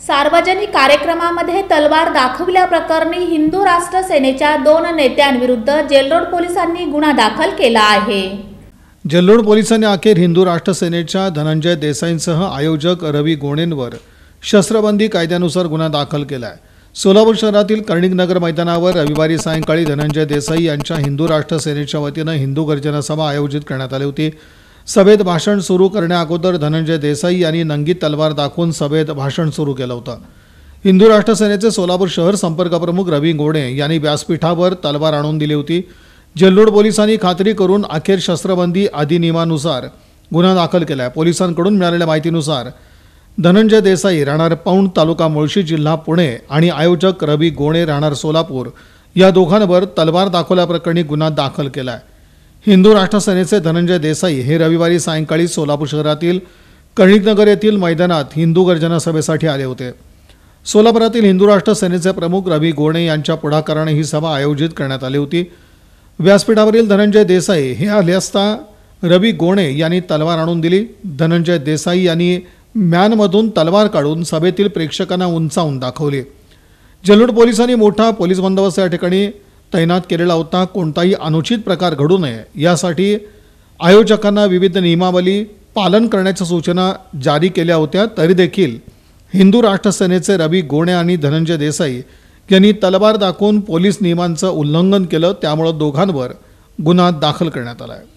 सार्वजनिक कार्यक्रमामध्ये तलवार दाखविल्याप्रकरणी हिंदू राष्ट्र सेनेच्या 2 नेत्यांविरुद्ध जेलरोड पोलिसांनी गुन्हा दाखल केला आहे। जेलरोड पोलिसांनी अखेर हिंदू राष्ट्र सेनेच्या धनंजय देसाईंसह आयोजक रवी गोणेंवर शस्त्रबंदी कायद्यानुसार गुन्हा दाखल केला आहे। सोलापूर शहरातील कर्णिकनगर मैदानावर रविवारी सायंकाळी धनंजय देसाई यांच्या हिंदू राष्ट्र सेनेच्या वतीने हिंदू गर्जना सभा आयोजित करण्यात आली होती। सभेत भाषण सुरू करण्याअगोदर धनंजय देसाई यांनी नंगी तलवार दाखवून सभेत भाषण सुरू केलं होतं। हिंदू राष्ट्र सेनेचे सोलापूर शहर संपर्क प्रमुख रवी गोणे यांनी व्यासपीठावर तलवार आणून दिली होती। जेलरोड पोलिसांनी खात्री करून अखेर शस्त्रबंदी अधिनियमानुसार गुन्हा दाखल केला आहे। पोलिसांकडून मिळालेल्या माहितीनुसार धनंजय देसाई राहणार पौंड तालुका मुळशी जिल्हा पुणे आणि आयोजक रवी गोणे राहणार सोलापूर या दोघांवर तलवार दाखवल्याप्रकरणी गुन्हा दाखल केला आहे। हिंदू राष्ट्र सेनेचे धनंजय देसाई हे रविवारी सायंकाळी सोलापूर शहरातील कर्णिकनगर येथील मैदानात हिंदू गर्जना सभेसाठी आले होते। सोलापुरातील हिंदू राष्ट्र सेनेचे प्रमुख रवी गोणे यांच्या पुढाकाराने ही सभा आयोजित करण्यात आली होती। व्यासपीठावरील धनंजय देसाई हे आले असता रवी गोणे यांनी तलवार आणून दिली। धनंजय देसाई यांनी मॅनमधून तलवार काढून सभेतील प्रेक्षकांना उंचावून दाखवली। जेलरोड पोलिसांनी मोठा पोलीस बंदोबस्त या ठिकाणी तैनात केलेला होता। कोणताही अनुचित प्रकार घडू नये यासाठी आयोजकांना विविध नियमावली पालन करण्याच्या सूचना जारी केल्या होत्या। तरी देखील हिंदू राष्ट्र सेनेचे रवी गोणे आणि धनंजय देसाई यांनी तलवार दाखवून पोलीस नियमांचं उल्लंघन केलं, त्यामुळे दोघांवर गुन्हा दाखल करण्यात आला आहे।